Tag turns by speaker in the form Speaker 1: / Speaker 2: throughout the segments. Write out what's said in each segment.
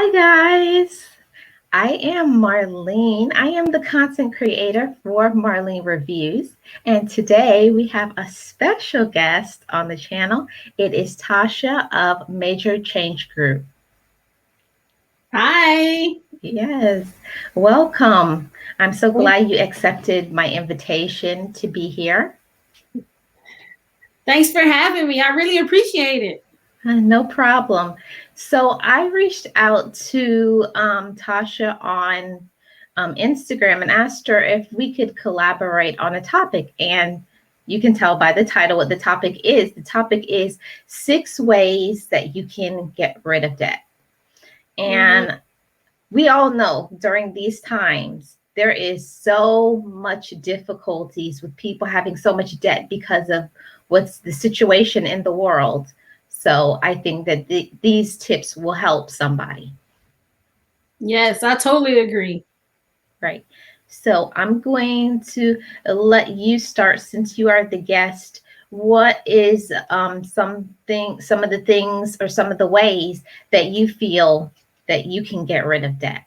Speaker 1: Hi, guys. I am Marlene. I am the content creator for Marlene Reviews. And today we have a special guest on the channel. It is Tasha of Major Change Group.
Speaker 2: Hi.
Speaker 1: Yes, welcome. I'm so glad you accepted my invitation to be here.
Speaker 2: Thanks for having me. I really appreciate it.
Speaker 1: No problem. So I reached out to Tasha on Instagram and asked her if we could collaborate on a topic. And you can tell by the title what the topic is. The topic is 6 ways that you can get rid of debt. And we all know during these times, there is so much difficulties with people having so much debt because of what's the situation in the world. So I think that these tips will help somebody.
Speaker 2: Yes, I totally agree.
Speaker 1: Right. So I'm going to let you start since you are the guest. What is some of the things or some of the ways that you feel that you can get rid of debt?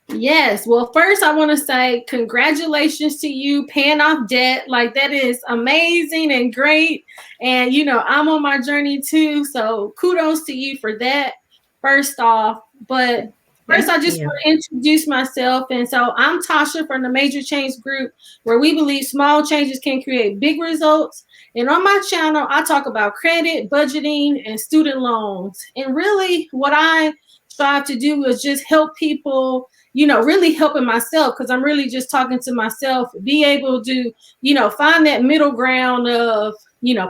Speaker 2: Yes. Well, first, I want to say congratulations to you paying off debt. Like, that is amazing and great. And, I'm on my journey too. So kudos to you for that, first off. But first, I
Speaker 1: Thank
Speaker 2: just
Speaker 1: you.
Speaker 2: want to introduce myself. And so I'm Tasha from the Major Change Group, where we believe small changes can create big results. And on my channel, I talk about credit, budgeting, and student loans. And really, what I strive to do is just help people, really helping myself, because I'm really just talking to myself, be able to, find that middle ground of,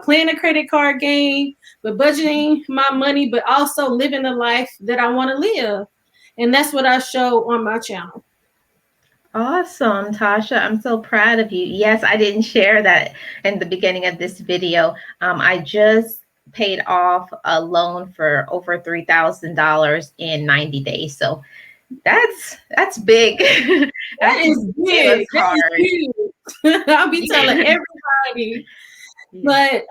Speaker 2: playing a credit card game, but budgeting my money, but also living the life that I want to live. And that's what I show on my channel.
Speaker 1: Awesome, Tasha. I'm so proud of you. Yes, I didn't share that in the beginning of this video. I just paid off a loan for over $3,000 in 90 days. So that's big.
Speaker 2: That is big.
Speaker 1: It's
Speaker 2: That is
Speaker 1: hard.
Speaker 2: huge. I'll be telling everybody. But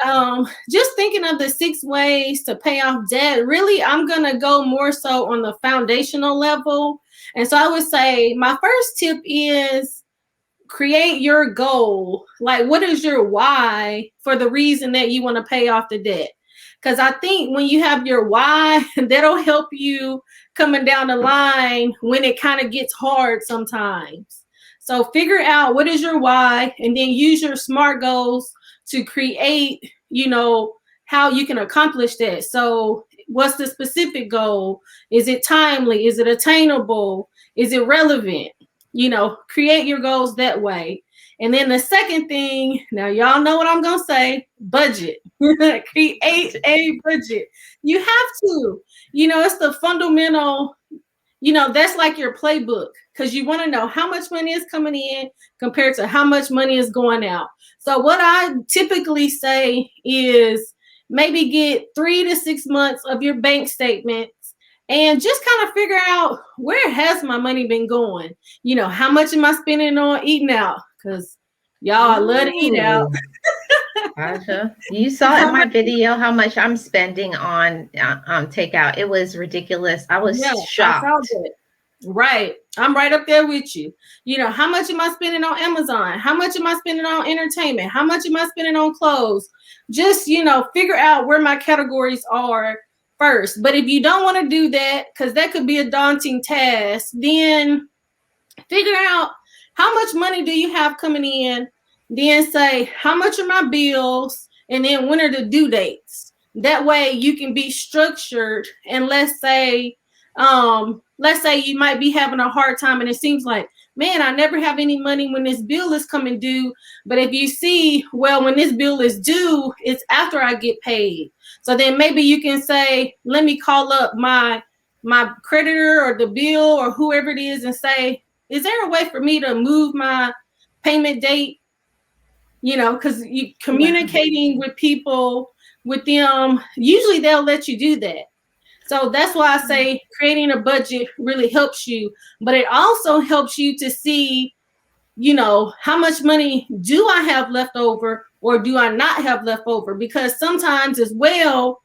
Speaker 2: just thinking of the 6 ways to pay off debt, really, I'm going to go more so on the foundational level. And so I would say my first tip is create your goal. Like, what is your why for the reason that you want to pay off the debt? Because I think when you have your why, that'll help you coming down the line when it kind of gets hard sometimes. So figure out what is your why, and then use your SMART goals to create, how you can accomplish that. So what's the specific goal? Is it timely? Is it attainable? Is it relevant? Create your goals that way. And then the second thing, now y'all know what I'm going to say, budget. Create a budget. You have to. It's the fundamental, that's like your playbook, because you want to know how much money is coming in compared to how much money is going out. So what I typically say is maybe get 3 to 6 months of your bank statements and just kind of figure out, where has my money been going? How much am I spending on eating out? Because y'all, I love to eat out.
Speaker 1: Gotcha. You saw in my video how much I'm spending on takeout. It was ridiculous. I was shocked.
Speaker 2: I saw that. Right. I'm right up there with you. How much am I spending on Amazon? How much am I spending on entertainment? How much am I spending on clothes? Just, figure out where my categories are first. But if you don't want to do that, because that could be a daunting task, then figure out how much money do you have coming in. Then say, how much are my bills? And then when are the due dates? That way you can be structured. And let's say you might be having a hard time and it seems like, man, I never have any money when this bill is coming due. But if you see, well, when this bill is due, it's after I get paid. So then maybe you can say, let me call up my creditor or the bill or whoever it is and say, is there a way for me to move my payment date? Because you communicating with people, with them, usually they'll let you do that. So that's why I say creating a budget really helps you, but it also helps you to see, how much money do I have left over or do I not have left over? Because sometimes as well,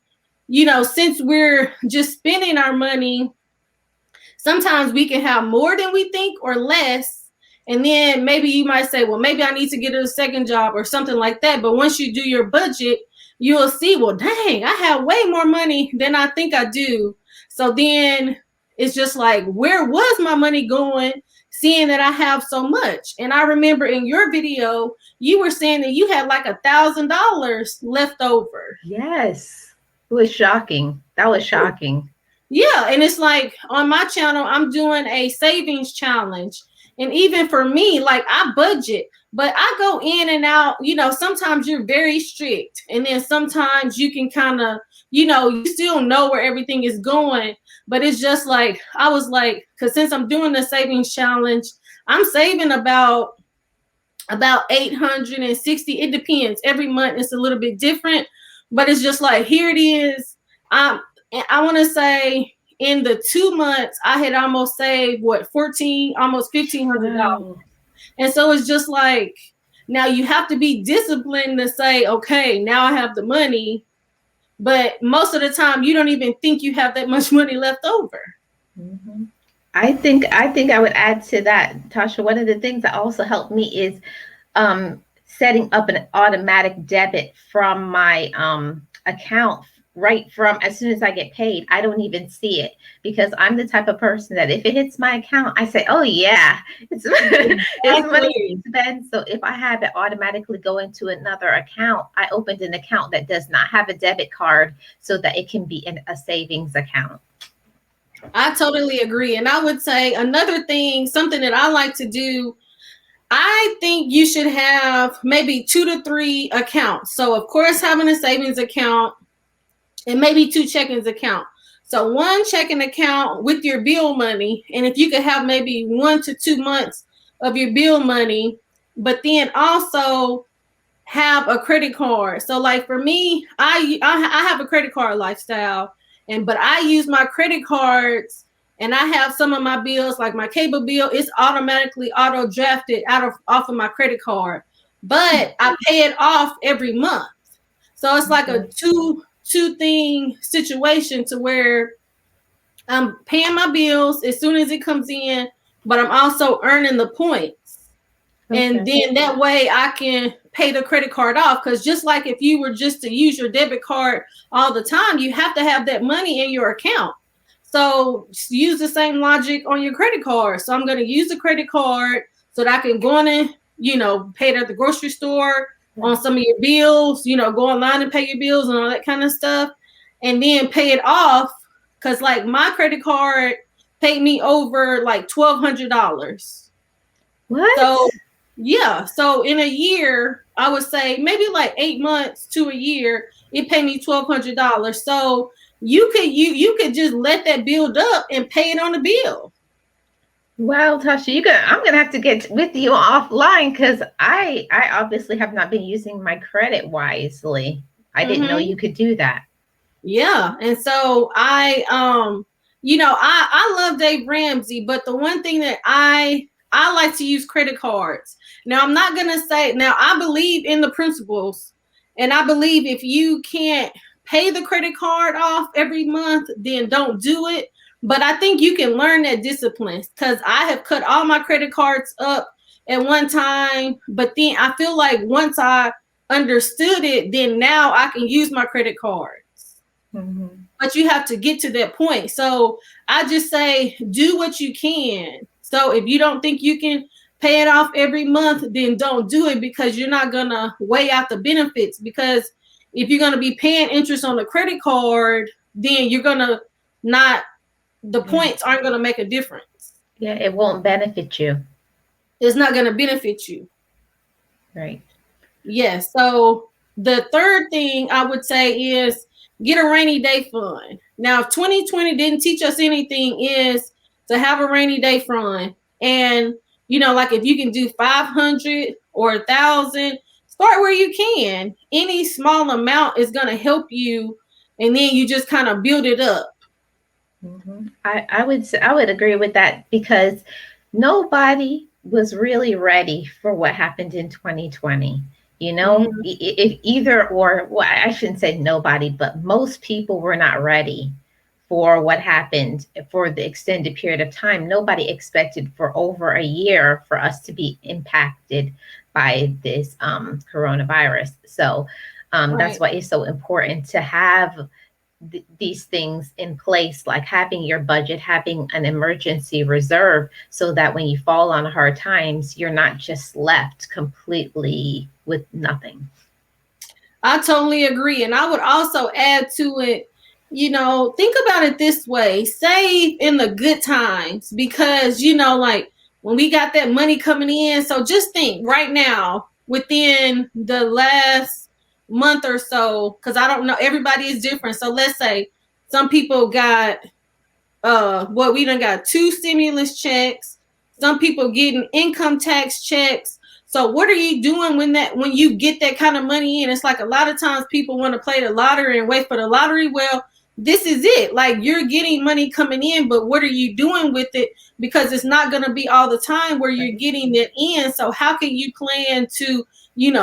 Speaker 2: since we're just spending our money, Sometimes we can have more than we think or less. And then maybe you might say, well, maybe I need to get a second job or something like that. But once you do your budget, you'll see, well, dang, I have way more money than I think I do. So then it's just like, where was my money going, seeing that I have so much? And I remember in your video, you were saying that you had like $1,000 left over.
Speaker 1: Yes. It was shocking. That was shocking.
Speaker 2: Yeah, and it's like on my channel, I'm doing a savings challenge. And even for me, like I budget, but I go in and out, sometimes you're very strict. And then sometimes you can kind of, you still know where everything is going. But it's just like, I was like, because since I'm doing the savings challenge, I'm saving about 860. It depends. Every month it's a little bit different. But it's just like, here it is. I want to say in the 2 months, I had almost saved almost $1,500.
Speaker 1: Wow.
Speaker 2: And so it's just like, now you have to be disciplined to say, okay, now I have the money. But most of the time, you don't even think you have that much money left over.
Speaker 1: Mm-hmm. I think I would add to that, Tasha. One of the things that also helped me is setting up an automatic debit from my account right from as soon as I get paid. I don't even see it because I'm the type of person that if it hits my account, I say, oh yeah, it's money to spend. So if I have it automatically go into another account, I opened an account that does not have a debit card so that it can be in a savings account.
Speaker 2: I totally agree. And I would say another thing, something that I like to do, I think you should have maybe 2 to 3 accounts. So of course, having a savings account and maybe 2 checkings account. So 1 checking account with your bill money. And if you could have maybe 1 to 2 months of your bill money, but then also have a credit card. So like for me, I have a credit card lifestyle, but I use my credit cards, and I have some of my bills, like my cable bill, it's automatically auto drafted off of my credit card, but I pay it off every month. So it's like a two thing situation to where I'm paying my bills as soon as it comes in, but I'm also earning the points. Okay. And then that way I can pay the credit card off. Because just like if you were just to use your debit card all the time, you have to have that money in your account. So use the same logic on your credit card. So I'm going to use the credit card so that I can go in and, pay it at the grocery store, on some of your bills, go online and pay your bills and all that kind of stuff, and then pay it off. Because like my credit card paid me over like $1,200.
Speaker 1: What?
Speaker 2: So yeah, so in a year, I would say maybe like 8 months to a year, it paid me $1,200. So you could just let that build up and pay it on the bill.
Speaker 1: Wow, Tasha, I'm gonna have to get with you offline because I obviously have not been using my credit wisely. I didn't know you could do that.
Speaker 2: Yeah, and so I love Dave Ramsey, but the one thing that I like to use credit cards. Now I'm not gonna say, now I believe in the principles, and I believe if you can't pay the credit card off every month, then don't do it. But I think you can learn that discipline, because I have cut all my credit cards up at one time. But then I feel like once I understood it, then now I can use my credit cards. Mm-hmm. But you have to get to that point. So I just say, do what you can. So if you don't think you can pay it off every month, then don't do it, because you're not going to weigh out the benefits. Because if you're going to be paying interest on the credit card, then you're going to the points aren't going to make a difference.
Speaker 1: Yeah, it won't benefit you.
Speaker 2: It's not going to benefit you.
Speaker 1: Right.
Speaker 2: Yes. Yeah, so the third thing I would say is get a rainy day fund. Now, if 2020 didn't teach us anything, is to have a rainy day fund. And, like if you can do 500 or 1,000, start where you can. Any small amount is going to help you. And then you just kind of build it up.
Speaker 1: Mm-hmm. I would agree with that, because nobody was really ready for what happened in 2020. If either or, well, I shouldn't say nobody, but most people were not ready for what happened for the extended period of time. Nobody expected for over a year for us to be impacted by this coronavirus. So that's why it's so important to have these things in place, like having your budget, having an emergency reserve, so that when you fall on hard times, you're not just left completely with nothing.
Speaker 2: I totally agree. And I would also add to it, think about it this way: save in the good times, because, like when we got that money coming in. So just think right now, within the last month or so, because I don't know, everybody is different. So let's say some people got, we done got 2 stimulus checks, some people getting income tax checks. So what are you doing when you get that kind of money in? It's like a lot of times people want to play the lottery and wait for the lottery. Well, this is it. Like, you're getting money coming in, but what are you doing with it? Because it's not going to be all the time where you're getting it in. So how can you plan to,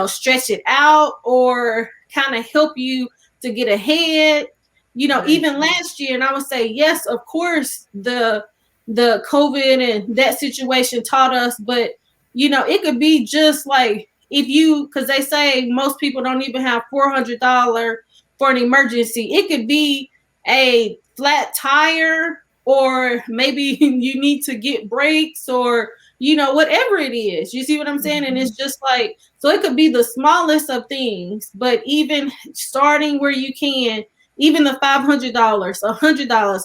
Speaker 2: stretch it out or kind of help you to get ahead? Even last year, and I would say, yes, of course, the COVID and that situation taught us, but it could be just like, because they say most people don't even have $400 for an emergency. It could be a flat tire, or maybe you need to get brakes, or whatever it is. You see what I'm saying? And it's just like, so it could be the smallest of things, but even starting where you can, even the $500, $100,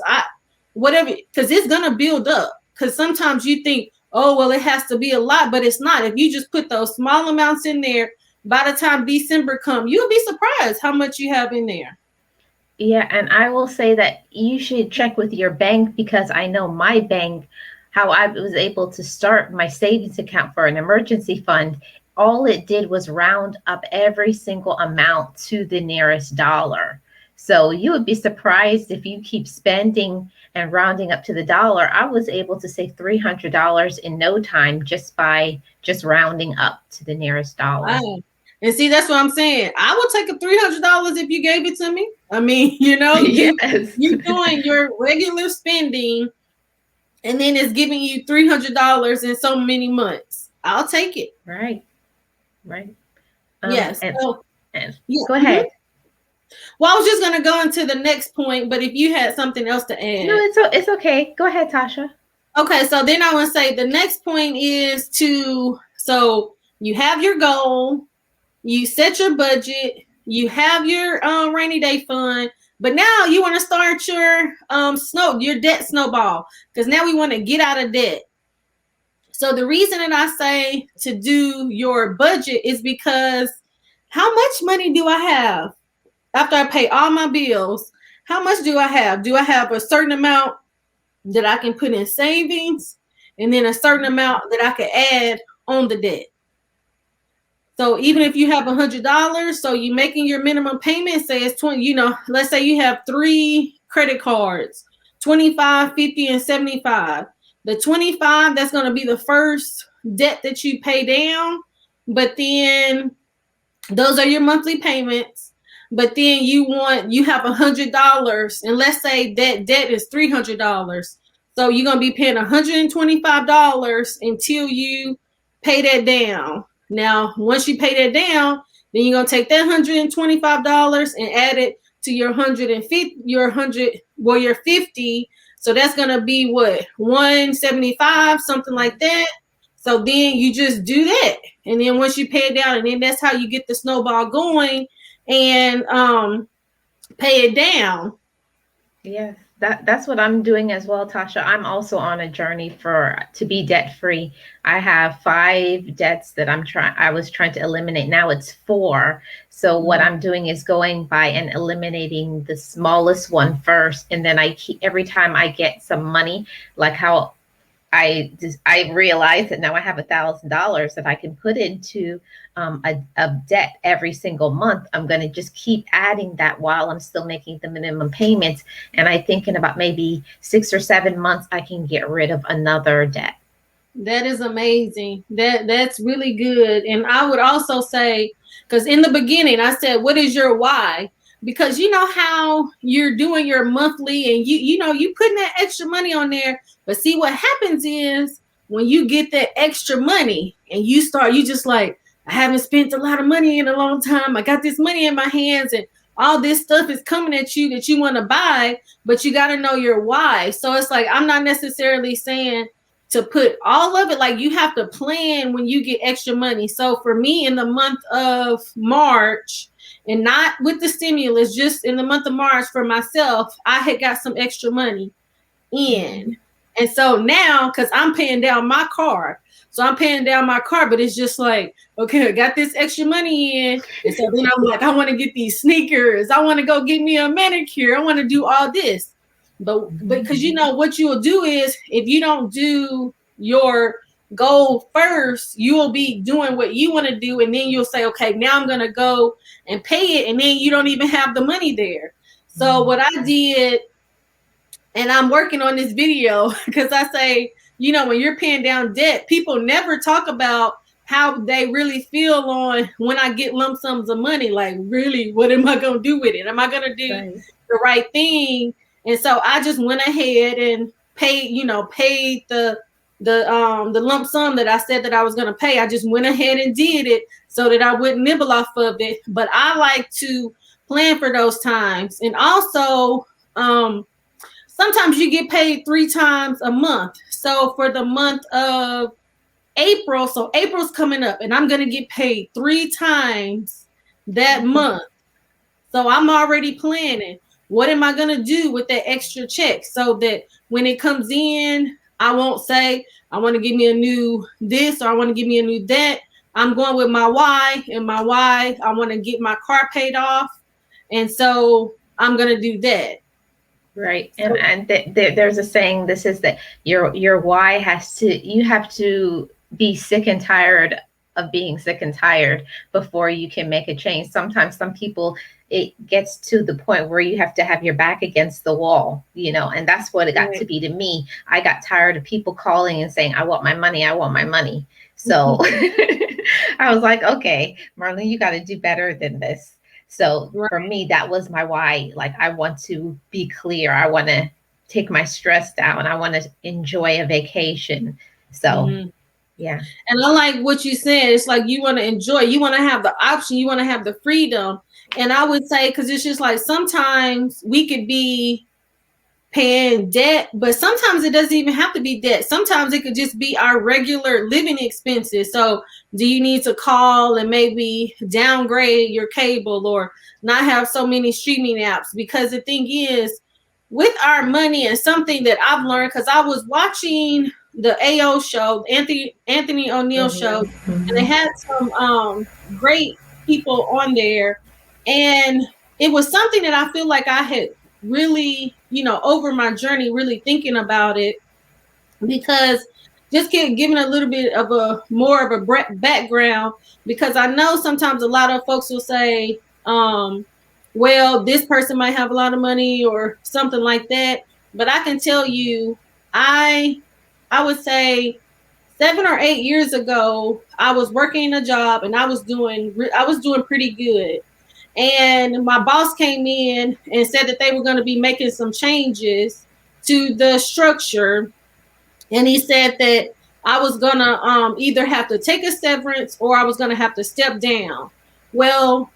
Speaker 2: whatever, because it's gonna build up. Because sometimes you think, oh, well, it has to be a lot, but it's not. If you just put those small amounts in there, by the time December comes, you'll be surprised how much you have in there.
Speaker 1: Yeah, and I will say that you should check with your bank, because I know my bank, how I was able to start my savings account for an emergency fund. All it did was round up every single amount to the nearest dollar. So you would be surprised if you keep spending and rounding up to the dollar. I was able to save $300 in no time just by just rounding up to the nearest dollar.
Speaker 2: Wow. And see, that's what I'm saying. I would take a $300 if you gave it to me. I mean, yes. You're doing your regular spending, and then it's giving you $300 in so many months. I'll take it.
Speaker 1: Right.
Speaker 2: Yes.
Speaker 1: Go ahead.
Speaker 2: Well, I was just going to go into the next point, but if you had something else to add.
Speaker 1: No, it's okay. Go ahead, Tasha.
Speaker 2: Okay, so then I want to say the next point is so you have your goal, you set your budget, you have your rainy day fund, but now you want to start your debt snowball, because now we want to get out of debt. So the reason that I say to do your budget is because how much money do I have after I pay all my bills? How much do I have? Do I have a certain amount that I can put in savings, and then a certain amount that I can add on the debt? So even if you have $100, so you're making your minimum payment, say it's 20, let's say you have 3 credit cards, 25, 50, and 75. The 25, that's going to be the first debt that you pay down, but then those are your monthly payments. But then you have $100, and let's say that debt is $300. So you're going to be paying $125 until you pay that down. Now, once you pay that down, then you're going to take that $125 and add it to your 50. So that's going to be what, 175, something like that. So then you just do that. And then once you pay it down, and then that's how you get the snowball going and pay it down.
Speaker 1: Yes, that's what I'm doing as well, Tasha. I'm also on a journey to be debt free. I have 5 debts that I was trying to eliminate. Now it's 4. So what I'm doing is going by and eliminating the smallest one first, and then every time I get some money, like how I realize that now I have $1,000 that I can put into a debt every single month. I'm going to just keep adding that while I'm still making the minimum payments. And I think in about maybe 6 or 7 months, I can get rid of another debt.
Speaker 2: That is amazing. That's really good. And I would also say, because in the beginning I said, what is your why? because you know how you're doing your monthly and you know you putting that extra money on there. But see, what happens is when you get that extra money and you just like, I haven't spent a lot of money in a long time. I got this money in my hands and all this stuff is coming at you that you want to buy, but you got to know your why. So it's like, I'm not necessarily saying to put all of it, like you have to plan when you get extra money. So for me, in the month of March, and not with the stimulus, just in the month of March for myself, I had got some extra money in. And so now, because I'm paying down my car, but it's just like, okay, I got this extra money in. And so then I'm like, I want to get these sneakers. I want to go get me a manicure. I want to do all this. But because you know what you will do is, if you don't do your goal first, you will be doing what you want to do, and then you'll say, okay, now I'm gonna go and pay it, and then you don't even have the money there. So what I did, and I'm working on this video, because I say, you know, when you're paying down debt, people never talk about how they really feel on when I get lump sums of money. Like, really, what am I gonna do with it? Am I gonna do the right thing? And so I just went ahead and paid the lump sum that I said that I was going to pay. I just went ahead and did it so that I wouldn't nibble off of it. But I like to plan for those times. And also, sometimes you get paid 3 times a month. So for the month of April, so April's coming up, and I'm going to get paid 3 times that month. So I'm already planning. What am I going to do with that extra check so that when it comes in, I won't say, I want to give me a new this or I want to give me a new that. I'm going with my why, and my why, I want to get my car paid off. And so I'm going to do that.
Speaker 1: Right. And there's a saying, this is that your why you have to be sick and tired of being sick and tired before you can make a change. Sometimes some people, it gets to the point where you have to have your back against the wall, you know, and that's what it got to be to me. I got tired of people calling and saying, I want my money. I want my money. So I was like, okay, Marlene, you got to do better than this. So for me, that was my why. Like, I want to be clear. I want to take my stress down. I want to enjoy a vacation. So yeah.
Speaker 2: And I like what you said. It's like, you want to enjoy, you want to have the option, you want to have the freedom. And I would say, because it's just like, sometimes we could be paying debt, but sometimes it doesn't even have to be debt. Sometimes it could just be our regular living expenses. So do you need to call and maybe downgrade your cable or not have so many streaming apps? Because the thing is, with our money, and something that I've learned, because I was watching the AO show, Anthony O'Neill show, and they had some great people on there. And it was something that I feel like I had really, you know, over my journey, really thinking about it, because just giving a little bit of a more of a background, because I know sometimes a lot of folks will say, well, this person might have a lot of money or something like that. But I can tell you, I would say 7 or 8 years ago, I was working a job and I was doing pretty good. And my boss came in and said that they were going to be making some changes to the structure. And he said that I was going to either have to take a severance or I was going to have to step down. Well,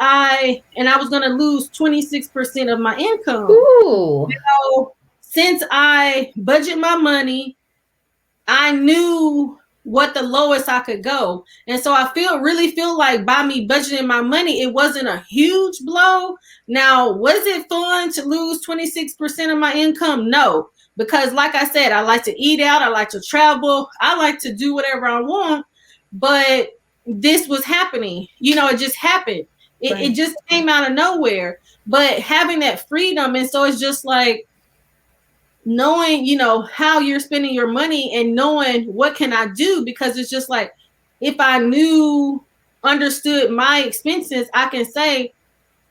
Speaker 2: I was going to lose 26% of my income.
Speaker 1: Ooh.
Speaker 2: So since I budget my money, I knew what the lowest I could go. And so I really feel like by me budgeting my money, it wasn't a huge blow. Now, was it fun to lose 26% of my income? No, because like I said, I like to eat out. I like to travel. I like to do whatever I want. But this was happening. You know, it just happened. It just came out of nowhere. But having that freedom, and so it's just like, knowing, you know, how you're spending your money and knowing what can I do, because it's just like, if I understood my expenses, I can say,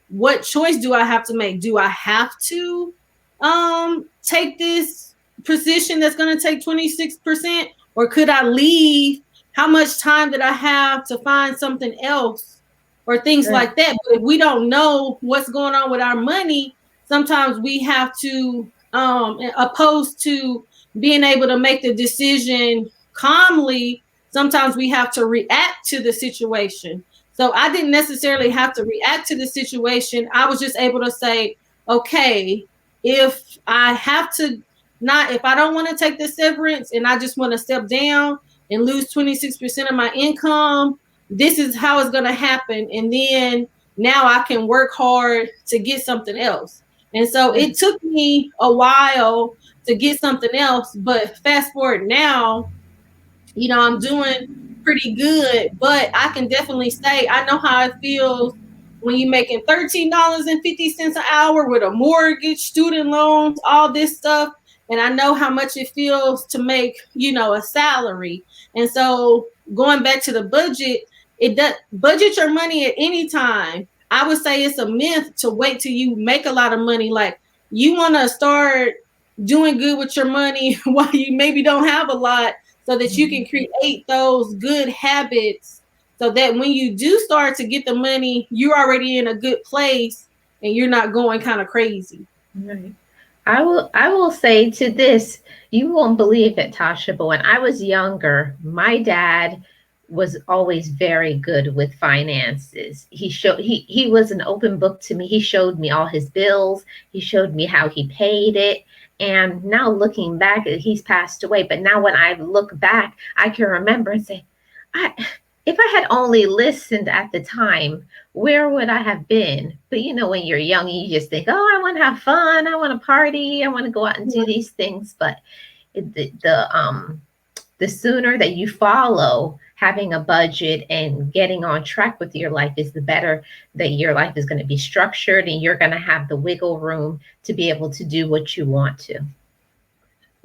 Speaker 2: what choice do I have to make? Do I have to take this position that's going to take 26%, or could I leave? How much time did I have to find something else or things
Speaker 1: Right.
Speaker 2: like that. But if we don't know what's going on with our money, sometimes we have to, opposed to being able to make the decision calmly, sometimes we have to react to the situation. So I didn't necessarily have to react to the situation. I was just able to say, okay, if I have to not, if I don't want to take the severance and I just want to step down and lose 26% of my income, this is how it's going to happen. And then now I can work hard to get something else. And so it took me a while to get something else. But fast forward now, I'm doing pretty good, but I can definitely say I know how it feels when you're making $13.50 an hour with a mortgage, student loans, all this stuff. And I know how much it feels to make, a salary. And so going back to the budget, it does budget your money at any time. I would say it's a myth to wait till you make a lot of money. Like, you want to start doing good with your money while you maybe don't have a lot, so that you can create those good habits, so that when you do start to get the money, you're already in a good place and you're not going kind of crazy.
Speaker 1: Right. I will say to this, you won't believe it, Tasha, but when I was younger, my dad was always very good with finances. He was an open book to me. He showed me all his bills. He showed me how he paid it. And now looking back, he's passed away. But now when I look back, I can remember and say, I if I had only listened at the time, where would I have been? But when you're young, you just think, oh, I want to have fun. I want to party. I want to go out and do these things. But the sooner that you follow having a budget and getting on track with your life is the better that your life is going to be structured, and you're going to have the wiggle room to be able to do what you want to.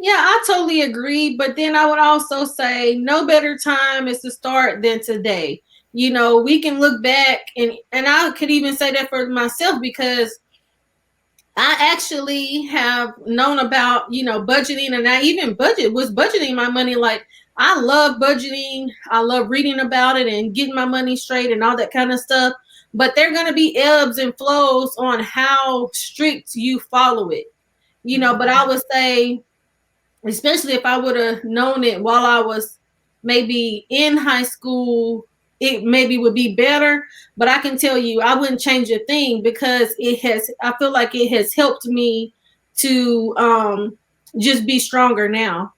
Speaker 2: Yeah, I totally agree. But then I would also say no better time is to start than today. We can look back, and I could even say that for myself, because I actually have known about, budgeting, and I even was budgeting my money. Like, I love budgeting. I love reading about it and getting my money straight and all that kind of stuff. But there are going to be ebbs and flows on how strict you follow it. But I would say, especially if I would have known it while I was maybe in high school, it maybe would be better. But I can tell you, I wouldn't change a thing, because I feel like it has helped me to just be stronger now.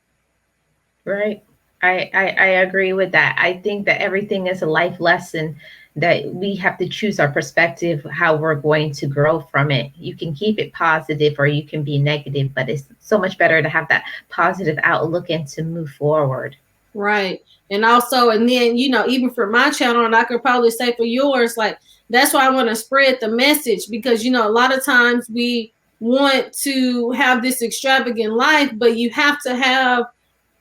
Speaker 1: Right. I agree with that. I think that everything is a life lesson, that we have to choose our perspective, how we're going to grow from it. You can keep it positive or you can be negative, but it's so much better to have that positive outlook and to move forward.
Speaker 2: Right. And also, and then, even for my channel, and I could probably say for yours, like, that's why I want to spread the message, because, a lot of times we want to have this extravagant life, but you have to have,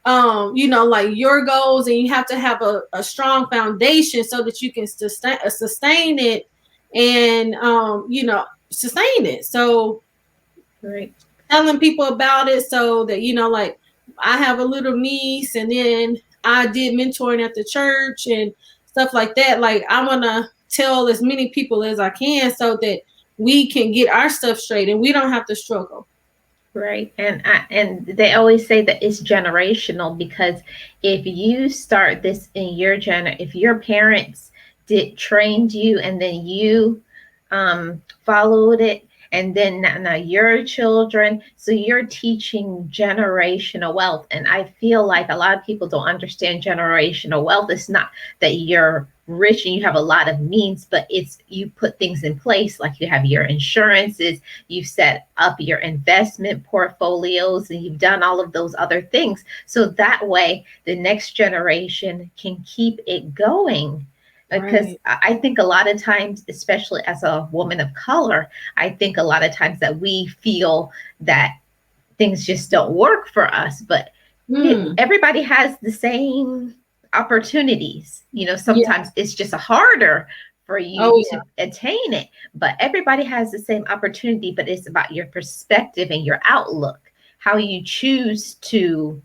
Speaker 2: like, your goals, and you have to have a strong foundation so that you can sustain it and, sustain it. So,
Speaker 1: Right.
Speaker 2: telling people about it, so that, like, I have a little niece, and then I did mentoring at the church and stuff like that. Like, I want to tell as many people as I can, so that we can get our stuff straight and we don't have to struggle.
Speaker 1: Right. And they always say that it's generational, because if you start this in if your parents did trained you and then you followed it, and then now your children, so you're teaching generational wealth. And I feel like a lot of people don't understand generational wealth. It's not that you're rich and you have a lot of means, but it's you put things in place, like you have your insurances, you've set up your investment portfolios, and you've done all of those other things, so that way the next generation can keep it going. Because
Speaker 2: Right.
Speaker 1: I think a lot of times, especially as a woman of color, I think a lot of times that we feel that things just don't work for us, but everybody has the same opportunities.
Speaker 2: Yeah.
Speaker 1: Sometimes it's just harder for you
Speaker 2: Oh,
Speaker 1: to attain it, but everybody has the same opportunity. But it's about your perspective and your outlook, how you choose to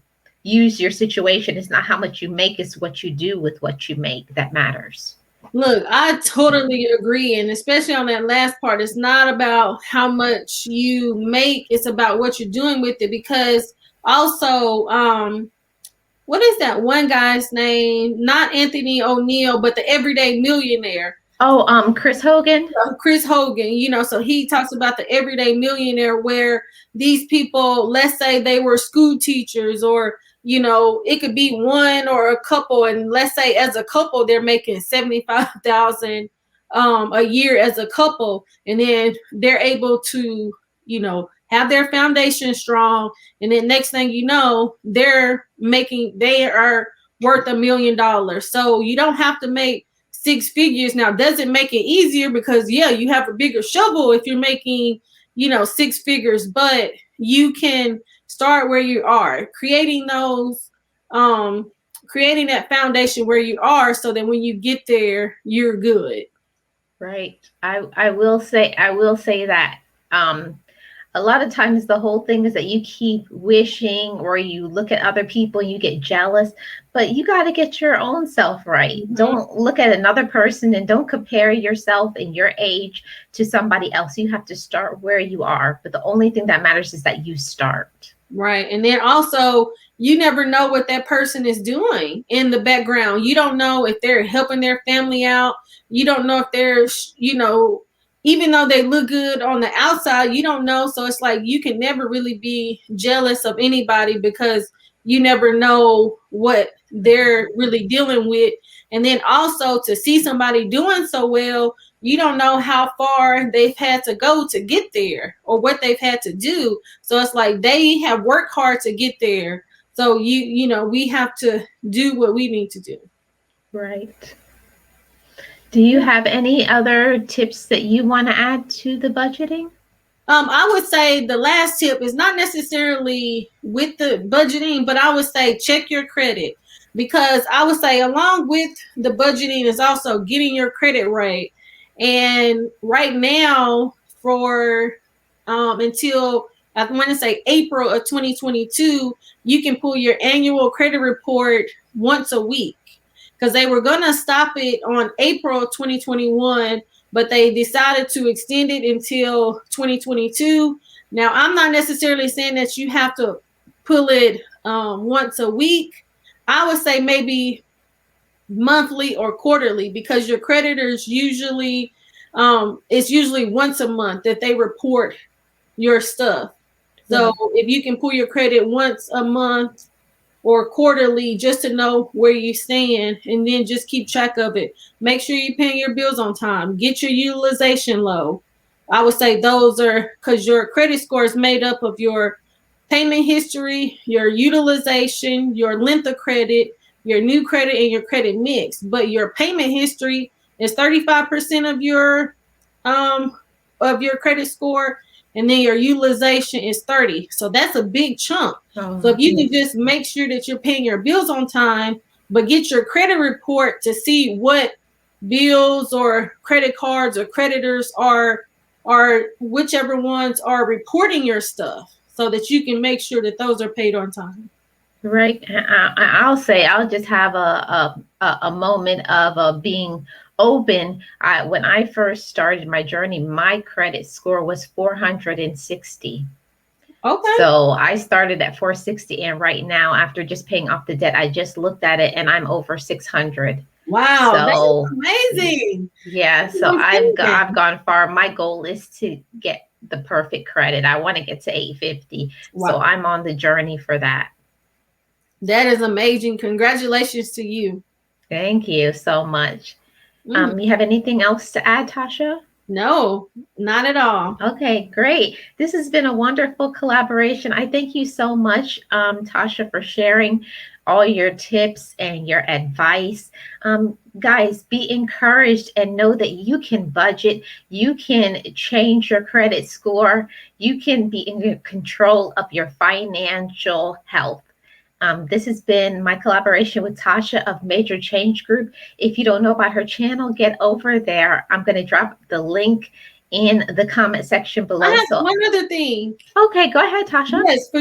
Speaker 1: use your situation. It's not how much you make, it's what you do with what you make that matters.
Speaker 2: Look, I totally agree. And especially on that last part, it's not about how much you make, it's about what you're doing with it. Because also, what is that one guy's name? Not Anthony O'Neill, but the everyday millionaire.
Speaker 1: Oh, Chris Hogan.
Speaker 2: Chris Hogan, so he talks about the everyday millionaire, where these people, let's say they were school teachers, or it could be one or a couple, and let's say as a couple they're making 75,000 a year as a couple, and then they're able to have their foundation strong, and then next thing you know, they are worth $1 million. So you don't have to make 6 figures. Now, does it make it easier? Because you have a bigger shovel if you're making 6 figures, but you can start where you are, creating that foundation where you are, so that when you get there, you're good.
Speaker 1: Right. I will say that a lot of times the whole thing is that you keep wishing, or you look at other people and you get jealous, but you got to get your own self right. Mm-hmm. Don't look at another person, and don't compare yourself and your age to somebody else. You have to start where you are, but the only thing that matters is that you start.
Speaker 2: Right. And then also, you never know what that person is doing in the background. You don't know if they're helping their family out. You don't know if they're, even though they look good on the outside, you don't know. So it's like you can never really be jealous of anybody, because you never know what they're really dealing with. And then also, to see somebody doing so well, you don't know how far they've had to go to get there, or what they've had to do. So it's like they have worked hard to get there. So we have to do what we need to do.
Speaker 1: Right. Do you have any other tips that you want to add to the budgeting?
Speaker 2: I would say the last tip is not necessarily with the budgeting, but I would say check your credit, because I would say along with the budgeting is also getting your credit right. And right now, for until I want to say April of 2022, you can pull your annual credit report once a week, because they were going to stop it on April 2021, but they decided to extend it until 2022. Now, I'm not necessarily saying that you have to pull it once a week. I would say maybe monthly or quarterly, because your creditors usually, it's usually once a month that they report your stuff. So if you can pull your credit once a month or quarterly, just to know where you stand, and then just keep track of it. Make sure you're paying your bills on time. Get your utilization low. I would say those are, because your credit score is made up of your payment history, your utilization, your length of credit, your new credit, and your credit mix. But your payment history is 35% of your credit score, and then your utilization is 30. So that's a big chunk. So if you can just make sure that you're paying your bills on time, but get your credit report to see what bills or credit cards or creditors are whichever ones are reporting your stuff, so that you can make sure that those are paid on time.
Speaker 1: Right. I'll just have a moment of being open. When I first started my journey, my credit score was 460.
Speaker 2: Okay.
Speaker 1: So I started at 460, and right now, after just paying off the debt, I just looked at it and I'm over 600.
Speaker 2: Wow, so, that's amazing.
Speaker 1: Yeah, so I've gone far. My goal is to get the perfect credit. I want to get to 850. Wow. So I'm on the journey for that.
Speaker 2: That is amazing. Congratulations to you.
Speaker 1: Thank you so much. You have anything else to add, Tasha?
Speaker 2: No, not at all.
Speaker 1: Okay, great. This has been a wonderful collaboration. I thank you so much, Tasha, for sharing all your tips and your advice. Guys, be encouraged and know that you can budget. You can change your credit score. You can be in control of your financial health. This has been my collaboration with Tasha of Major Change Group. If you don't know about her channel, get over there. I'm going to drop the link in the comment section below.
Speaker 2: I have one other thing.
Speaker 1: Okay, go ahead, Tasha.
Speaker 2: Yes, for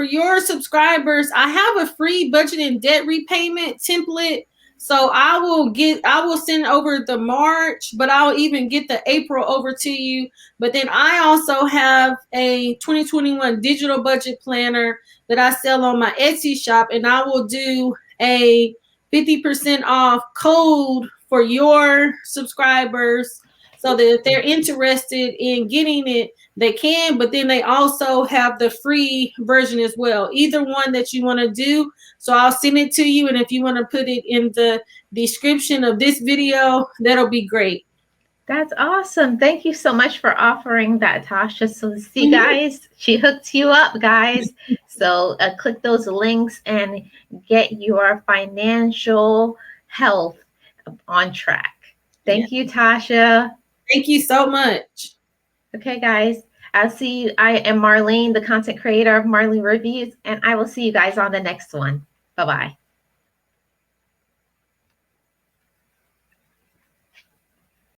Speaker 2: your subscribers, I have a free budget and debt repayment template So I will send over the March, but I'll even get the April over to you. But then I also have a 2021 digital budget planner that I sell on my Etsy shop, and I will do a 50% off code for your subscribers so that if they're interested in getting it, they can, but then they also have the free version as well. Either one that you want to do. So I'll send it to you. And if you want to put it in the description of this video, that'll be great.
Speaker 1: That's awesome. Thank you so much for offering that, Tasha. So see, guys, she hooked you up, guys. So click those links and get your financial health on track. Thank you, Tasha.
Speaker 2: Thank you so much.
Speaker 1: Okay, guys. I'll see you. I am Marlene, the content creator of Marlene Reviews, and I will see you guys on the next one. Bye-bye.